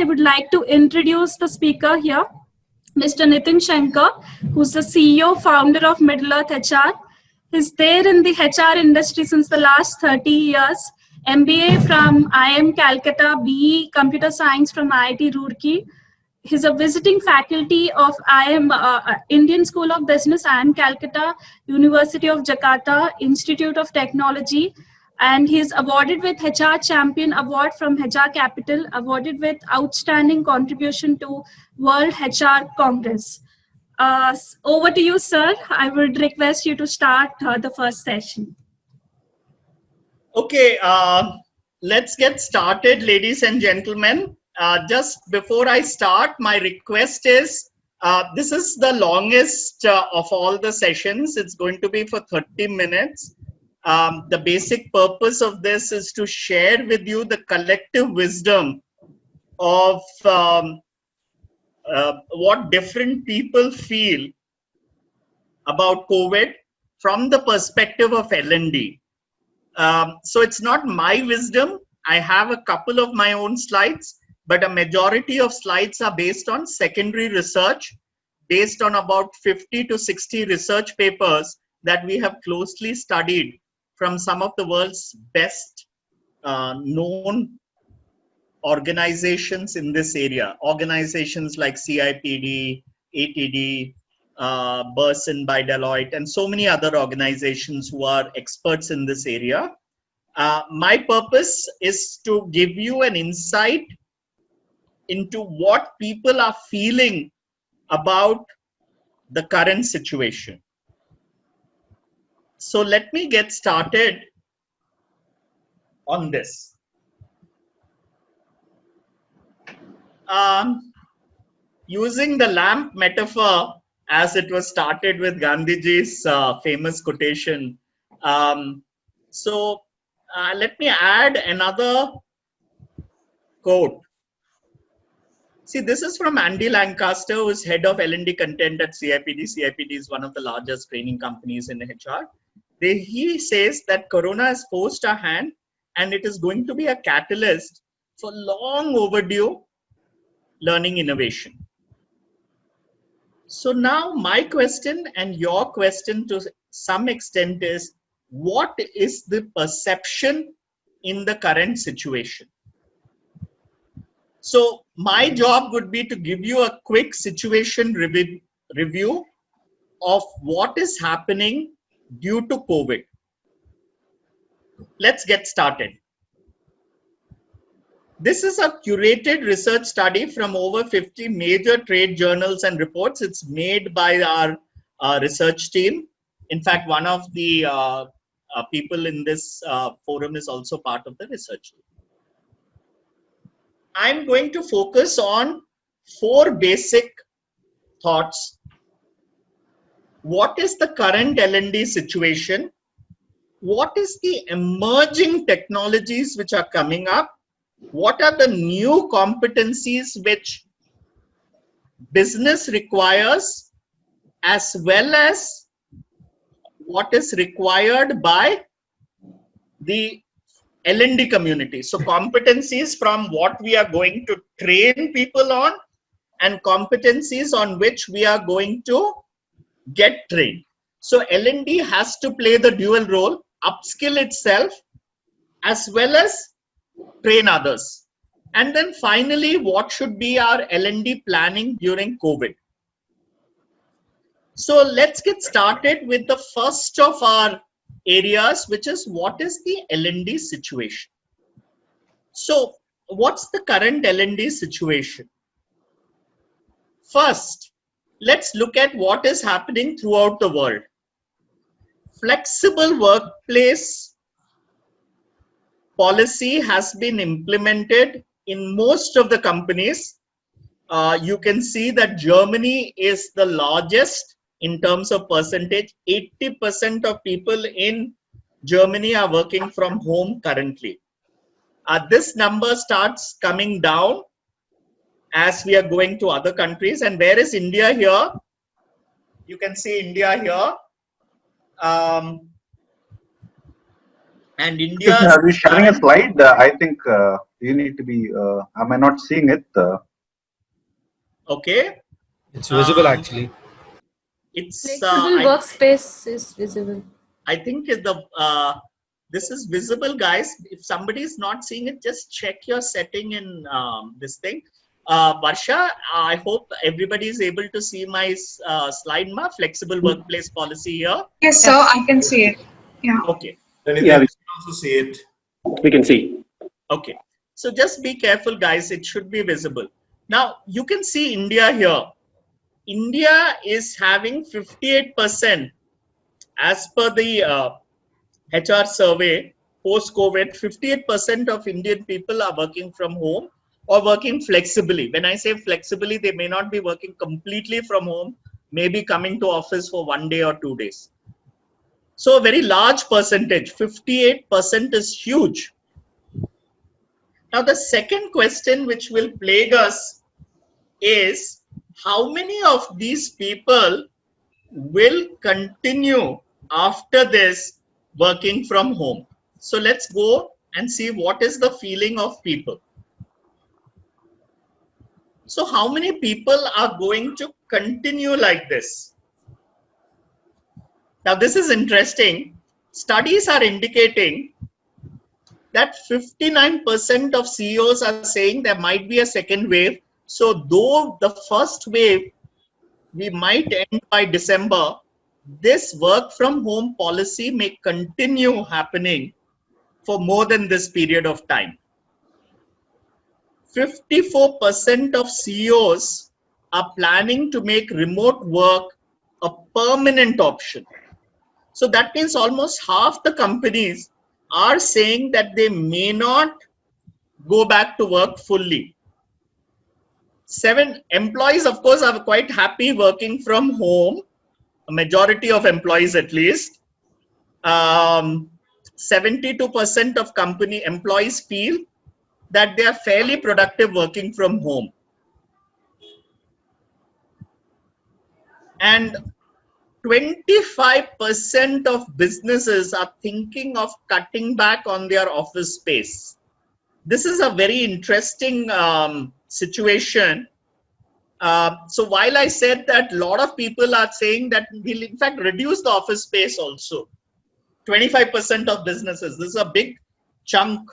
I would like to introduce the speaker here, Mr. Nitin Shankar, who's the CEO, founder of Middle Earth HR. He's there in the HR industry since the last 30 years. MBA from IIM Calcutta, BE Computer Science from IIT Roorkee. He's a visiting faculty of IIM Indian School of Business, IIM Calcutta, University of Jakarta, Institute of Technology, and he's awarded with HR Champion Award from HR Capital, awarded with Outstanding Contribution to World HR Congress. Over to you, sir. I would request you to start the first session. Okay, let's get started, ladies and gentlemen. Just before I start, my request is, this is the longest of all the sessions. It's going to be for 30 minutes. The basic purpose of this is to share with you the collective wisdom of what different people feel about COVID from the perspective of L&D. So it's not my wisdom. I have a couple of my own slides, but a majority of slides are based on secondary research, based on about 50 to 60 research papers that we have closely studied from some of the world's best known organizations in this area. Organizations like CIPD, ATD, Burson by Deloitte, and so many other organizations who are experts in this area. My purpose is to give you an insight into what people are feeling about the current situation. So let me get started on this. Using the lamp metaphor, as it was started with Gandhiji's famous quotation. Let me add another quote. See, this is from Andy Lancaster, who is head of L&D content at CIPD. CIPD is one of the largest training companies in HR. He says that Corona has forced our hand and it is going to be a catalyst for long overdue learning innovation. So now my question and your question to some extent is, what is the perception in the current situation? So my job would be to give you a quick situation review of what is happening due to COVID. Let's get started. This is a curated research study from over 50 major trade journals and reports. It's made by our research team. In fact, one of the people in this forum is also part of the research team. I'm going to focus on 4 basic thoughts. What is the current L&D situation? What is the emerging technologies which are coming up? What are the new competencies which business requires, as well as what is required by the L&D community? So competencies from what we are going to train people on and competencies on which we are going to get trained. So L&D has to play the dual role, upskill itself as well as train others. And then finally, what should be our L&D planning during COVID? So let's get started with the first of our areas, which is what is the L&D situation. So what's the current L&D situation? First, let's look at what is happening throughout the world. Flexible workplace policy has been implemented in most of the companies. You can see that Germany is the largest in terms of percentage. 80% of people in Germany are working from home currently. This number starts coming down as we are going to other countries. And where is India here? You can see India here. And Excuse me, India's are you sharing a slide? I think you need to be. Am I not seeing it? okay. It's visible Um, actually. it's Flexible workspace is visible. I think this is visible, guys. If somebody is not seeing it, just check your setting in this thing. Varsha, I hope everybody is able to see my slide, flexible workplace policy here. Yes, sir, I can see it. Yeah. Okay. Yeah, we can also see it. We can see. Okay. So just be careful, guys. It should be visible. Now, you can see India here. India is having 58%. As per the HR survey, post-COVID, 58% of Indian people are working from home or working flexibly. When I say flexibly, they may not be working completely from home, maybe coming to office for 1 day or 2 days. So a very large percentage, 58% is huge. Now the second question which will plague us is how many of these people will continue after this working from home. So let's go and see what is the feeling of people. So how many people are going to continue like this? Now this is interesting. Studies are indicating that 59% of CEOs are saying there might be a second wave. So though the first wave we might end by December, this work from home policy may continue happening for more than this period of time. 54% of CEOs are planning to make remote work a permanent option. So that means almost half the companies are saying that they may not go back to work fully. 7 employees, of course, are quite happy working from home. A majority of employees at least. 72% of company employees feel that they are fairly productive working from home. And 25% of businesses are thinking of cutting back on their office space. This is a very interesting situation. So while I said that a lot of people are saying that we'll in fact reduce the office space also, 25% of businesses, this is a big chunk.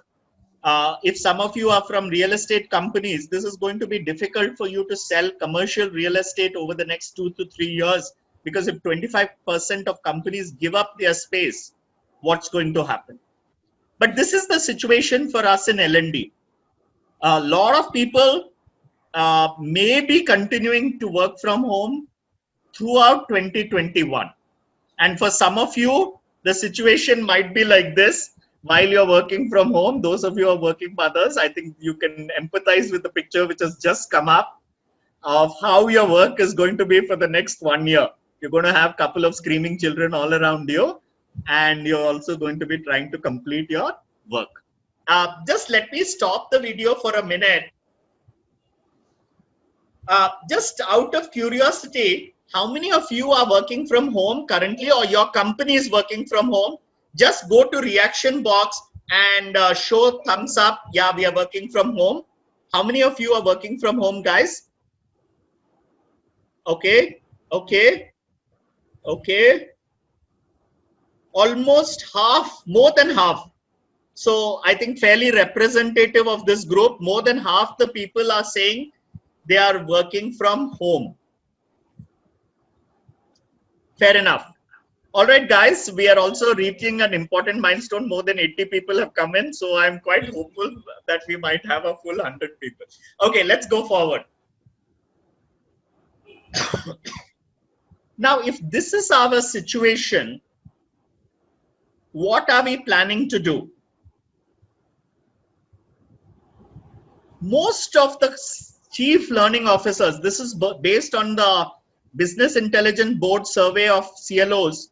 If some of you are from real estate companies, this is going to be difficult for you to sell commercial real estate over the next 2 to 3 years, because if 25% of companies give up their space, what's going to happen? But this is the situation for us in L&D. A lot of people may be continuing to work from home throughout 2021. And for some of you, the situation might be like this while you're working from home. Those of you who are working mothers, I think you can empathize with the picture which has just come up of how your work is going to be for the next 1 year. You're going to have a couple of screaming children all around you, and you're also going to be trying to complete your work. Just let me stop the video for a minute. Just out of curiosity, how many of you are working from home currently, or your company is working from home? Just go to reaction box and show thumbs up. Yeah, we are working from home. How many of you are working from home, guys? Okay, okay, okay. Almost half, more than half. So I think fairly representative of this group. More than half the people are saying they are working from home. Fair enough. All right, guys, we are also reaching an important milestone. More than 80 people have come in. So I'm quite hopeful that we might have a full 100 people. Okay, let's go forward. Now, if this is our situation, what are we planning to do? Most of the chief learning officers, this is based on the Business Intelligence Board survey of CLOs,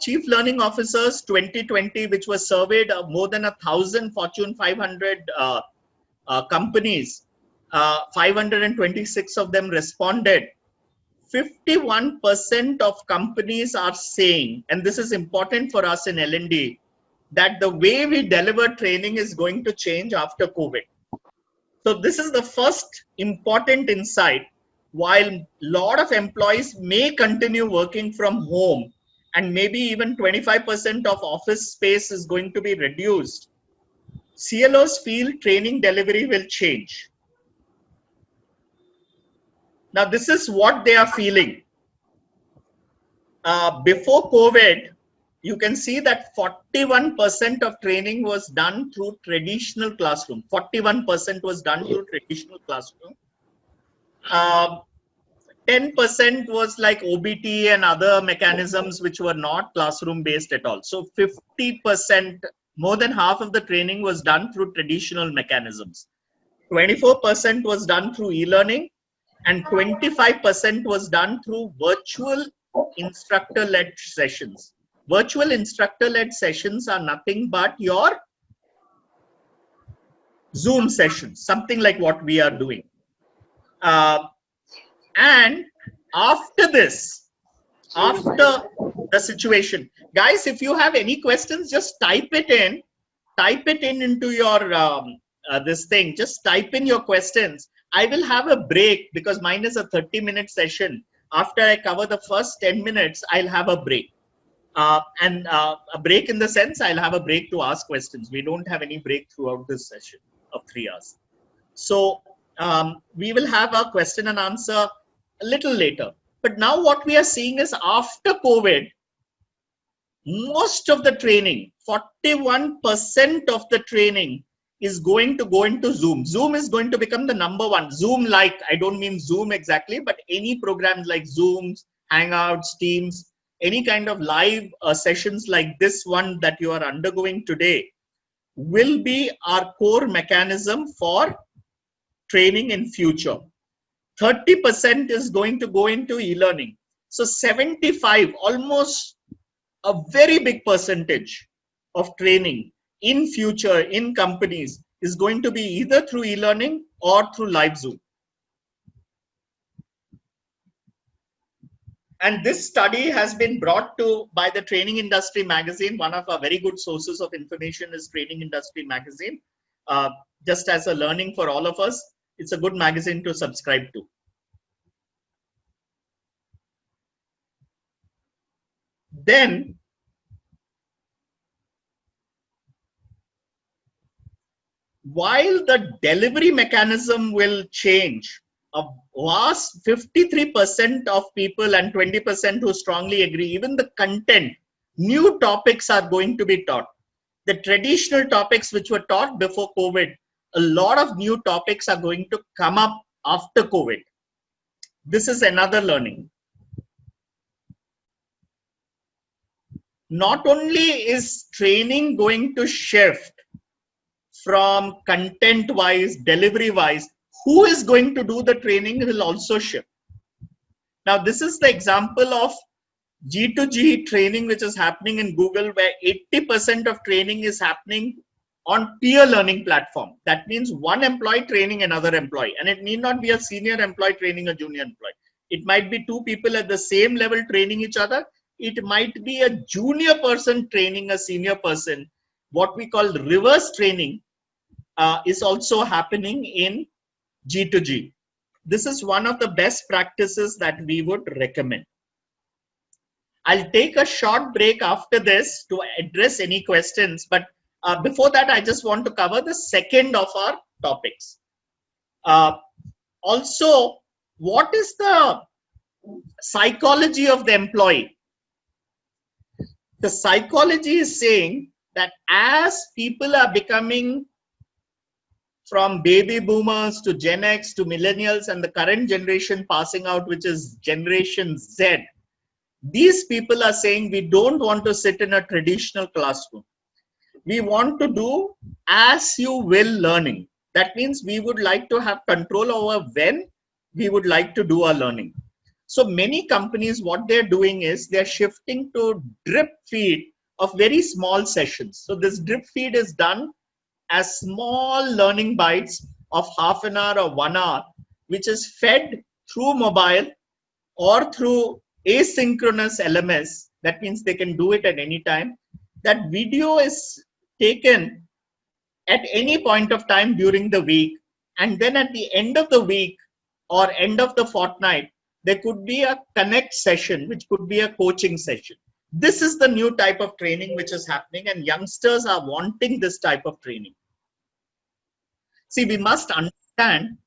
chief learning officers 2020, which was surveyed more than 1,000 Fortune 500 companies, 526 of them responded. 51% of companies are saying, and this is important for us in L&D, that the way we deliver training is going to change after COVID. So this is the first important insight. While a lot of employees may continue working from home and maybe even 25% of office space is going to be reduced, CLOs feel training delivery will change. Now, this is what they are feeling. Before COVID, you can see that 41% of training was done through traditional classroom. 41% was done through traditional classroom. 10% was like OBT and other mechanisms which were not classroom based at all. So 50%, more than half of the training was done through traditional mechanisms. 24% was done through e-learning, and 25% was done through virtual instructor-led sessions. Virtual instructor-led sessions are nothing but your Zoom sessions, something like what we are doing. And after this, after the situation, guys, if you have any questions, just type it in into your this thing. Just type in your questions. I will have a break because mine is a 30-minute session. After I cover the first 10 minutes, I'll have a break. A break in the sense I'll have a break to ask questions. We don't have any break throughout this session of 3 hours. So we will have a question and answer a little later. But now what we are seeing is after COVID, most of the training, 41% of the training is going to go into Zoom. Zoom is going to become the number one. Zoom, like, I don't mean Zoom exactly, but any programs like Zooms, Hangouts, Teams, any kind of live sessions like this one that you are undergoing today will be our core mechanism for training in future. 30% is going to go into e-learning. So 75, almost a very big percentage of training in future in companies is going to be either through e-learning or through live Zoom. And this study has been brought to by the Training Industry Magazine. One of our very good sources of information is Training Industry Magazine. Just as a learning for all of us, it's a good magazine to subscribe to. Then, while the delivery mechanism will change, a vast 53% of people and 20% who strongly agree, even the content, new topics are going to be taught. The traditional topics which were taught before COVID, a lot of new topics are going to come up after COVID. This is another learning. Not only is training going to shift from content-wise, delivery-wise, who is going to do the training will also shift. Now, this is the example of G2G training which is happening in Google, where 80% of training is happening on peer learning platform. That means one employee training another employee, and it need not be a senior employee training a junior employee. It might be two people at the same level training each other. It might be a junior person training a senior person. What we call reverse training is also happening in G2G. This is one of the best practices that we would recommend. I'll take a short break after this to address any questions, but before that, I just want to cover the second of our topics. Also, what is the psychology of the employee? The psychology is saying that as people are becoming from baby boomers to Gen X to millennials and the current generation passing out, which is Generation Z, these people are saying we don't want to sit in a traditional classroom. We want to do as you will learning. That means we would like to have control over when we would like to do our learning. So many companies, what they're doing is they're shifting to drip feed of very small sessions. So this drip feed is done as small learning bites of half an hour or 1 hour, which is fed through mobile or through asynchronous LMS. That means they can do it at any time. that video is taken at any point of time during the week, and then at the end of the week or end of the fortnight, there could be a connect session, which could be a coaching session. This is the new type of training which is happening, and youngsters are wanting this type of training. See, we must understand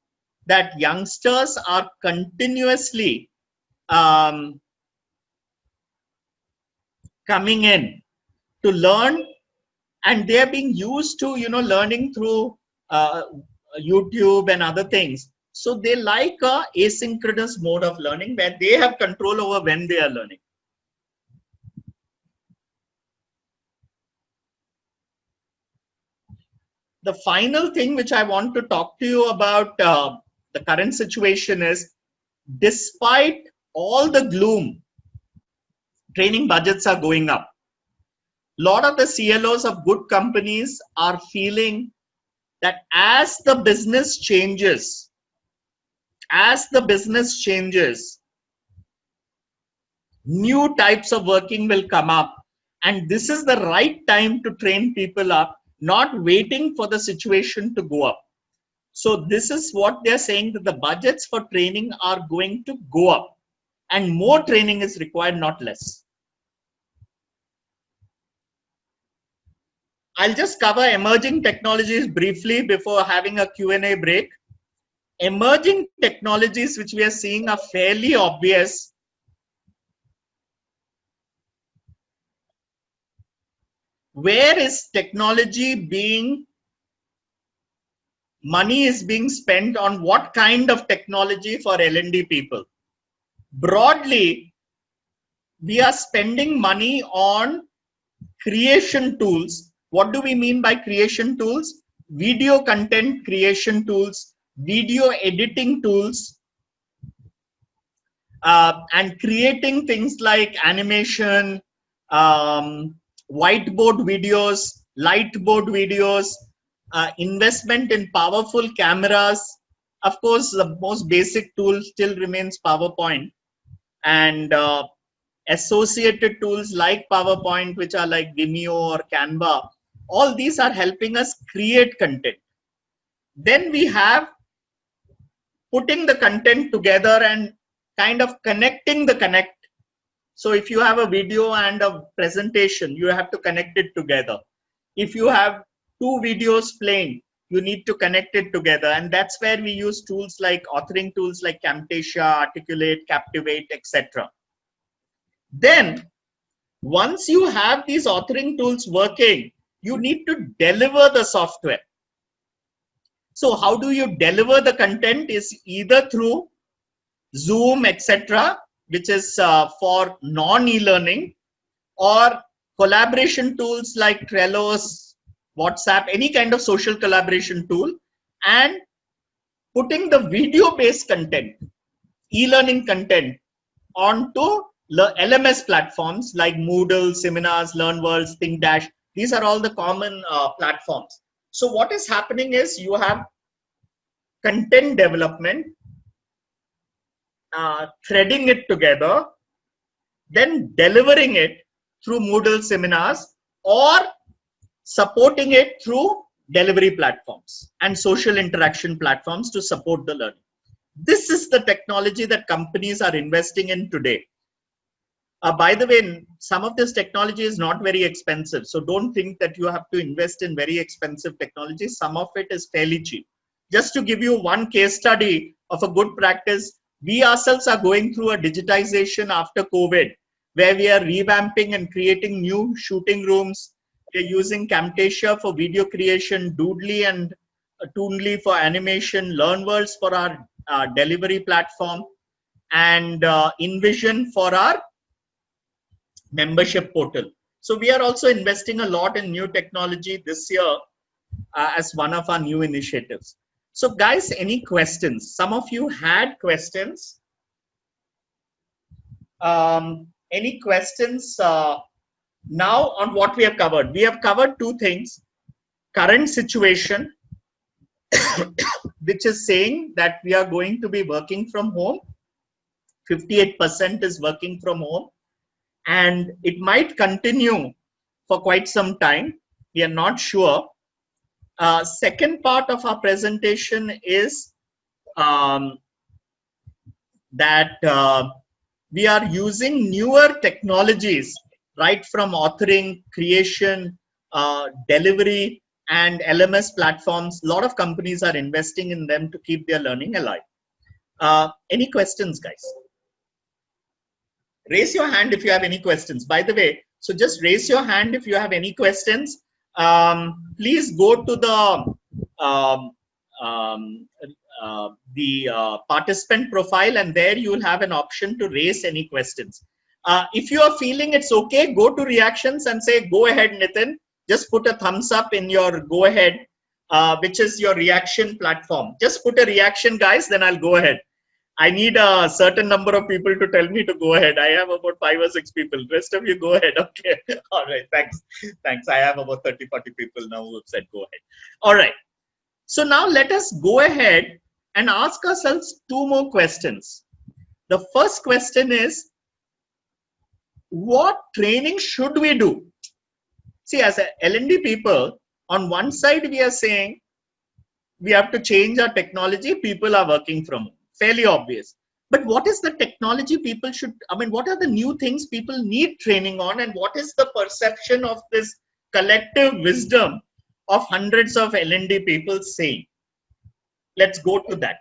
that youngsters are continuously coming in to learn, and they are being used to, learning through YouTube and other things. So they like a asynchronous mode of learning where they have control over when they are learning. The final thing which I want to talk to you about the current situation is, despite all the gloom, training budgets are going up. A lot of the CLOs of good companies are feeling that as the business changes, new types of working will come up, and this is the right time to train people up, not waiting for the situation to go up. So this is what they're saying, that the budgets for training are going to go up, and more training is required, not less. I'll just cover emerging technologies briefly before having a Q&A break. Emerging technologies which we are seeing are fairly obvious. Where is money is being spent on what kind of technology for L&D people? Broadly, we are spending money on creation tools. What do we mean by creation tools? Video content creation tools, video editing tools, and creating things like animation, whiteboard videos, lightboard videos, investment in powerful cameras. Of course, the most basic tool still remains PowerPoint, and associated tools like PowerPoint, which are like Vimeo or Canva. All these are helping us create content. Then we have putting the content together and kind of connecting the connect. So if you have a video and a presentation, you have to connect it together. If you have two videos playing, you need to connect it together. And that's where we use tools like authoring tools like Camtasia, Articulate, Captivate, etc. Then once you have these authoring tools working, you need to deliver the software. So how do you deliver the content? Is either through Zoom, etc., which is for non-e-learning, or collaboration tools like Trello, WhatsApp, any kind of social collaboration tool, and putting the video-based content, e-learning content onto LMS platforms like Moodle, Seminars, LearnWorlds, ThinkDash. These are all the common platforms. So what is happening is you have content development, threading it together, then delivering it through Moodle seminars, or supporting it through delivery platforms and social interaction platforms to support the learning. This is the technology that companies are investing in today. By the way, some of this technology is not very expensive. So don't think that you have to invest in very expensive technology. Some of it is fairly cheap. Just to give you one case study of a good practice, we ourselves are going through a digitization after COVID, where we are revamping and creating new shooting rooms. We're using Camtasia for video creation, Doodly and Toonly for animation, LearnWorlds for our delivery platform, and InVision for our membership portal. So we are also investing a lot in new technology this year as one of our new initiatives. So guys, any questions? Some of you had questions. Any questions now on what we have covered? We have covered two things. Current situation, which is saying that we are going to be working from home. 58% is working from home. And it might continue for quite some time. We are not sure. Second part of our presentation is that we are using newer technologies, right from authoring, creation, delivery, and LMS platforms. A lot of companies are investing in them to keep their learning alive. Any questions, guys? Raise your hand if you have any questions. By the way, so just raise your hand if you have any questions. Please go to the participant profile, and there you will have an option to raise any questions. If you are feeling it's okay, go to reactions and say, go ahead, Nitin. Just put a thumbs up in your go ahead, which is your reaction platform. Just put a reaction, guys, then I'll go ahead. I need a certain number of people to tell me to go ahead. I have about 5 or 6 people. Rest of you go ahead. Okay. All right. Thanks. Thanks. I have about 30, 40 people now who have said go ahead. All right. So now let us go ahead and ask ourselves 2 more questions. The first question is, what training should we do? See, as a L&D people, on one side we are saying we have to change our technology. People are working from home. Fairly obvious. But what is the technology people should, what are the new things people need training on, and what is the perception of this collective wisdom of hundreds of L&D people saying? Let's go to that.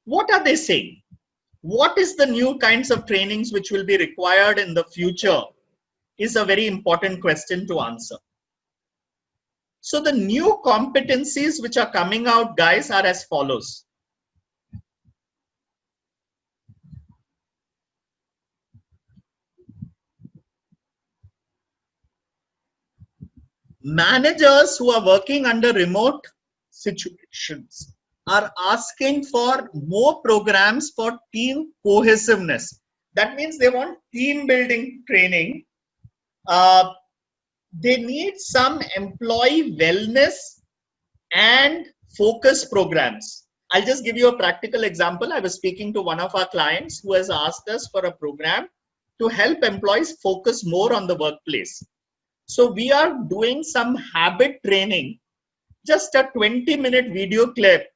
What are they saying? What is the new kinds of trainings which will be required in the future is a very important question to answer. So the new competencies which are coming out, guys, are as follows. Managers who are working under remote situations are asking for more programs for team cohesiveness. That means they want team building training. They need some employee wellness and focus programs. I'll just give you a practical example. I was speaking to one of our clients who has asked us for a program to help employees focus more on the workplace. So we are doing some habit training, just a 20-minute video clip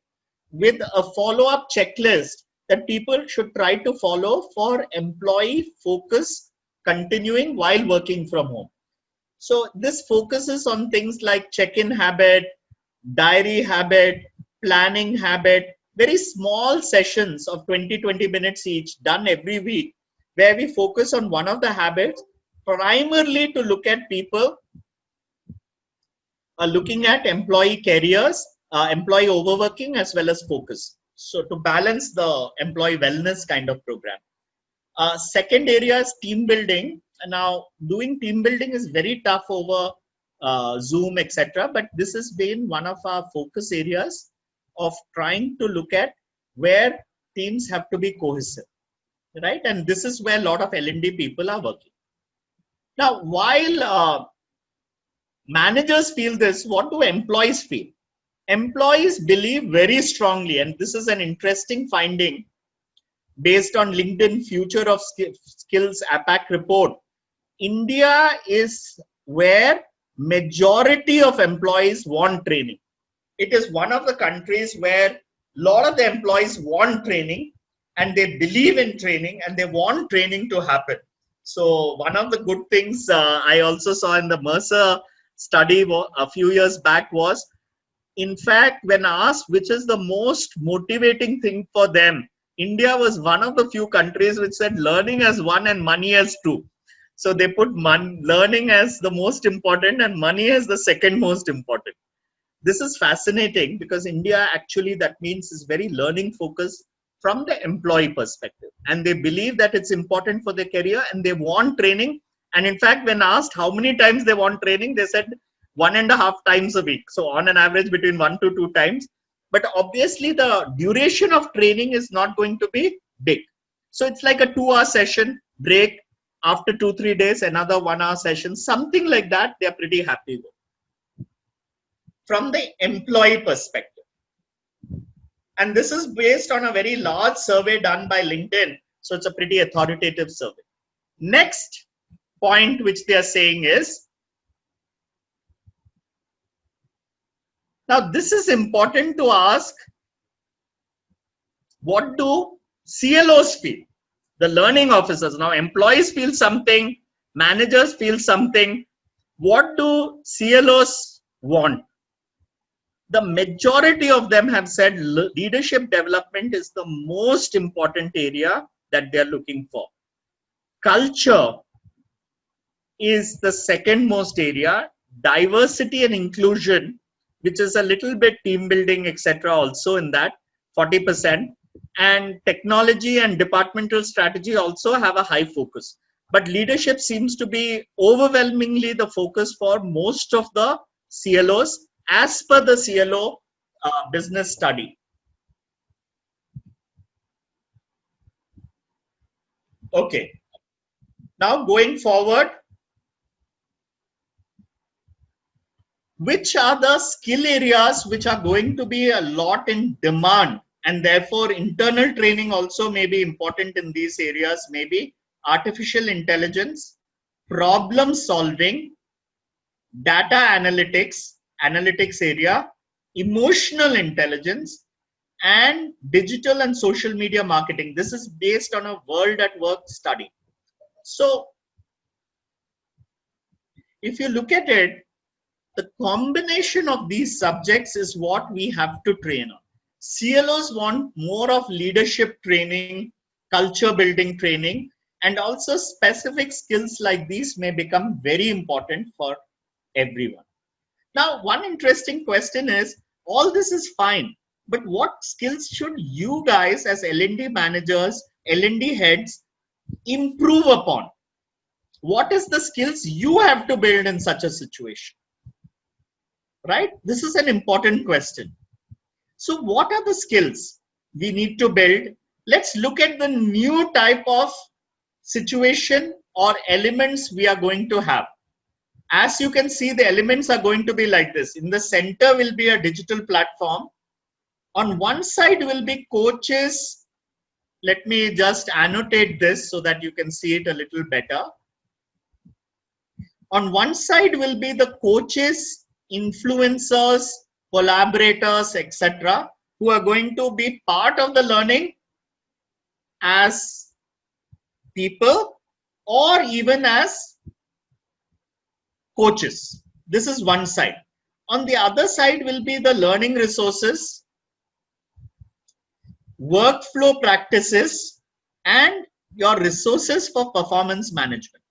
with a follow-up checklist that people should try to follow for employee focus continuing while working from home. So this focuses on things like check-in habit, diary habit, planning habit, very small sessions of 20 minutes each done every week, where we focus on one of the habits, primarily to look at people looking at employee careers, employee overworking, as well as focus. So to balance the employee wellness kind of program. Second area is team building. Now, doing team building is very tough over Zoom, etc. But this has been one of our focus areas of trying to look at where teams have to be cohesive, right? And this is where a lot of L&D people are working. Now, while managers feel this, what do employees feel? Employees believe very strongly, and this is an interesting finding based on LinkedIn Future of Skills APAC report. India is where majority of employees want training. It is one of the countries where a lot of the employees want training, and they believe in training, and they want training to happen. So one of the good things I also saw in the Mercer study a few years back was, in fact, when asked which is the most motivating thing for them, India was one of the few countries which said learning as one and money as two. So they put learning as the most important and money as the second most important. This is fascinating because India actually, that means, is very learning focused from the employee perspective. And they believe that it's important for their career and they want training. And in fact, when asked how many times they want training, they said 1.5 times a week. So on an average between 1 to 2 times. But obviously the duration of training is not going to be big. So it's like a 2-hour session, break, after 2-3 days, another 1-hour session, something like that. They're pretty happy with. From the employee perspective. And this is based on a very large survey done by LinkedIn. So it's a pretty authoritative survey. Next, point which they are saying is, now this is important to ask, what do CLOs feel? The learning officers. Now employees feel something, managers feel something. What do CLOs want? The majority of them have said leadership development is the most important area that they're looking for. Culture is the second most area. Diversity and inclusion, which is a little bit team building, etc., also in that 40%. And technology and departmental strategy also have a high focus. But leadership seems to be overwhelmingly the focus for most of the CLOs as per the CLO business study. Okay. Now going forward, which are the skill areas which are going to be a lot in demand, and therefore internal training also may be important in these areas? Maybe artificial intelligence, problem solving, data analytics area, emotional intelligence, and digital and social media marketing. This is based on a World at Work study. So if you look at it, the combination of these subjects is what we have to train on. CLOs want more of leadership training, culture building training, and also specific skills like these may become very important for everyone. Now, one interesting question is, all this is fine, but what skills should you guys as L&D managers, L&D heads improve upon? What is the skills you have to build in such a situation? Right? This is an important question. So what are the skills we need to build? Let's look at the new type of situation or elements we are going to have. As you can see, the elements are going to be like this. In the center will be a digital platform. On one side will be coaches. Let me just annotate this so that you can see it a little better. On one side will be the coaches, influencers, collaborators, etc., who are going to be part of the learning as people or even as coaches. This is one side. On the other side will be the learning resources, workflow practices, and your resources for performance management.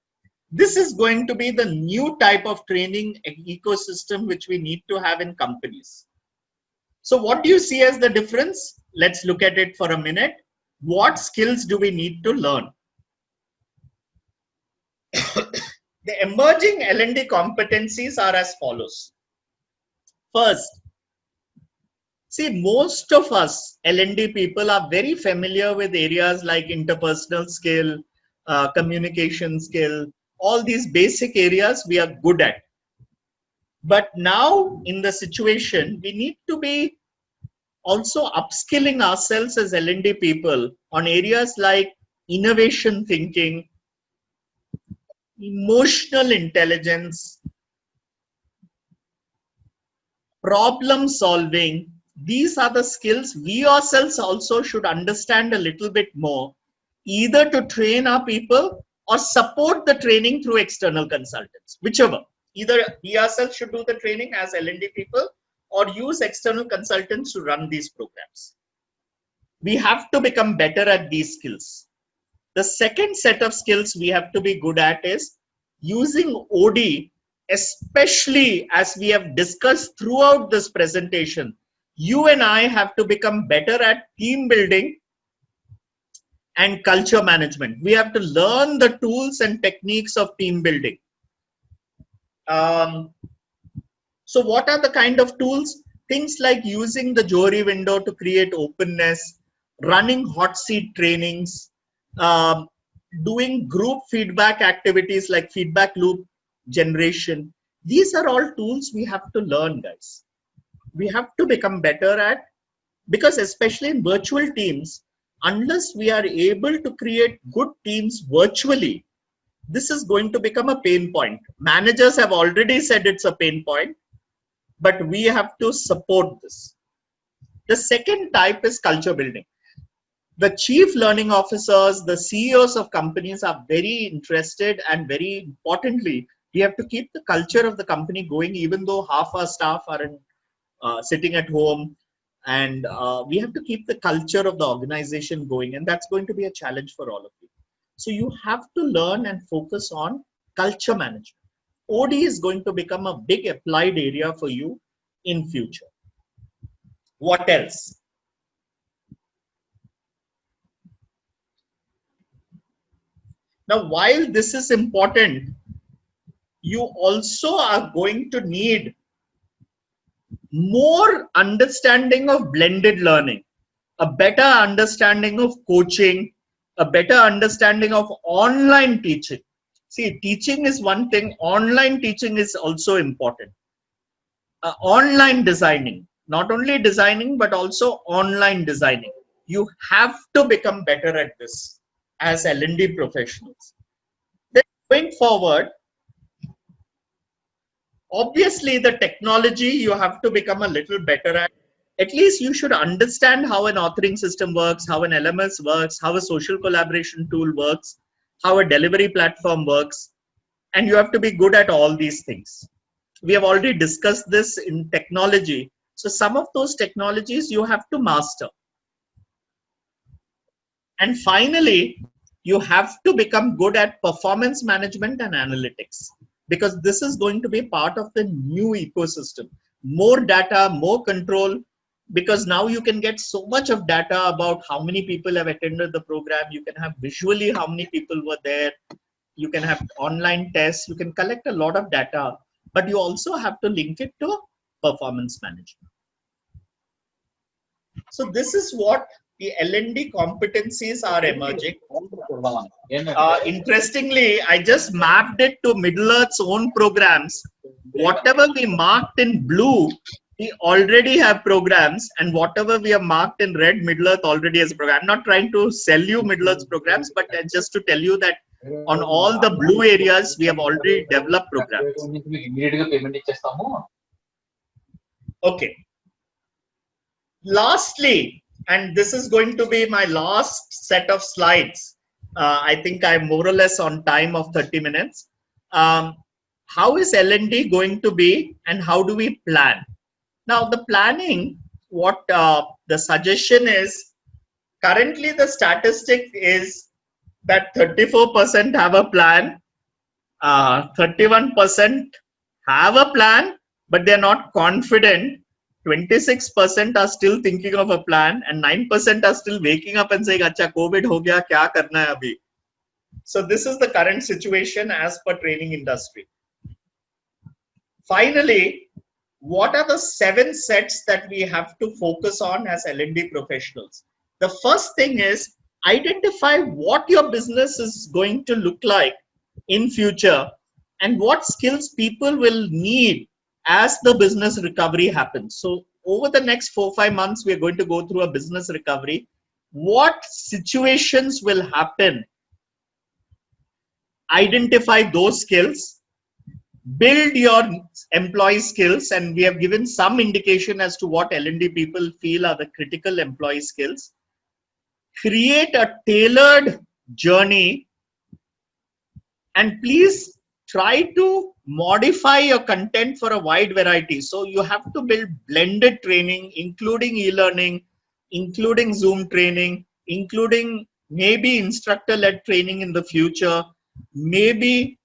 This is going to be the new type of training ecosystem which we need to have in companies. So what do you see as the difference? Let's look at it for a minute. What skills do we need to learn? The emerging L&D competencies are as follows. First, see, most of us L&D people are very familiar with areas like interpersonal skill, communication skill. All these basic areas we are good at. But now in the situation, we need to be also upskilling ourselves as L&D people on areas like innovation thinking, emotional intelligence, problem solving. These are the skills we ourselves also should understand a little bit more, either to train our people or support the training through external consultants, whichever. Either we ourselves should do the training as L&D people or use external consultants to run these programs. We have to become better at these skills. The second set of skills we have to be good at is using OD, especially as we have discussed throughout this presentation. You and I have to become better at team building and culture management. We have to learn the tools and techniques of team building. So what are the kind of tools? Things like using the Johari window to create openness, running hot seat trainings, doing group feedback activities like feedback loop generation. These are all tools we have to learn, guys. We have to become better at, because especially in virtual teams, unless we are able to create good teams virtually, this is going to become a pain point. Managers have already said it's a pain point, but we have to support this. The second type is culture building. The chief learning officers, the CEOs of companies are very interested, and very importantly, we have to keep the culture of the company going, even though half our staff are sitting at home, and we have to keep the culture of the organization going, and that's going to be a challenge for all of you. So you have to learn and focus on culture management. OD is going to become a big applied area for you in future. What else? Now, while this is important, you also are going to need more understanding of blended learning, a better understanding of coaching, a better understanding of online teaching. See, teaching is one thing, online teaching is also important. Online designing, not only designing, but also online designing. You have to become better at this as L&D professionals. Then going forward, obviously the technology you have to become a little better at. At least you should understand how an authoring system works, how an LMS works, how a social collaboration tool works, how a delivery platform works, and you have to be good at all these things. We have already discussed this in technology. So some of those technologies you have to master. And finally, you have to become good at performance management and analytics, because this is going to be part of the new ecosystem. More data, more control, because now you can get so much of data about how many people have attended the program. You can have visually how many people were there. You can have online tests. You can collect a lot of data, but you also have to link it to performance management. So this is what the L&D competencies are emerging. Interestingly, I just mapped it to Middle-earth's own programs. Whatever we marked in blue, we already have programs, and whatever we have marked in red, Middle-earth already has a program. I'm not trying to sell you Middle-earth's programs, but just to tell you that on all the blue areas, we have already developed programs. Okay. Lastly, and this is going to be my last set of slides. I think I'm more or less on time of 30 minutes. How is L&D going to be, and how do we plan? Now, the planning, what the suggestion is, currently the statistic is that 34% have a plan, 31% have a plan, but they're not confident. 26% are still thinking of a plan, and 9% are still waking up and saying, "Acha, COVID ho gaya, kya karna hai abhi?" So this is the current situation as per training industry. Finally, what are the 7 sets that we have to focus on as L&D professionals? The first thing is identify what your business is going to look like in future, and what skills people will need as the business recovery happens. So over the next 4-5 months, we are going to go through a business recovery. What situations will happen? Identify those skills, build your employee skills, and we have given some indication as to what L&D people feel are the critical employee skills. Create a tailored journey, and please try to modify your content for a wide variety. So you have to build blended training, including e-learning, including Zoom training, including maybe instructor-led training in the future, maybe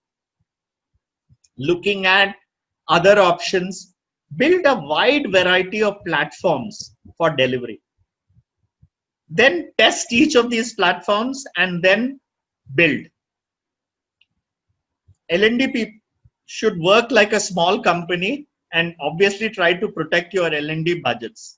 looking at other options. Build a wide variety of platforms for delivery. Then test each of these platforms and then build. L&D people should work like a small company, and obviously try to protect your L&D budgets.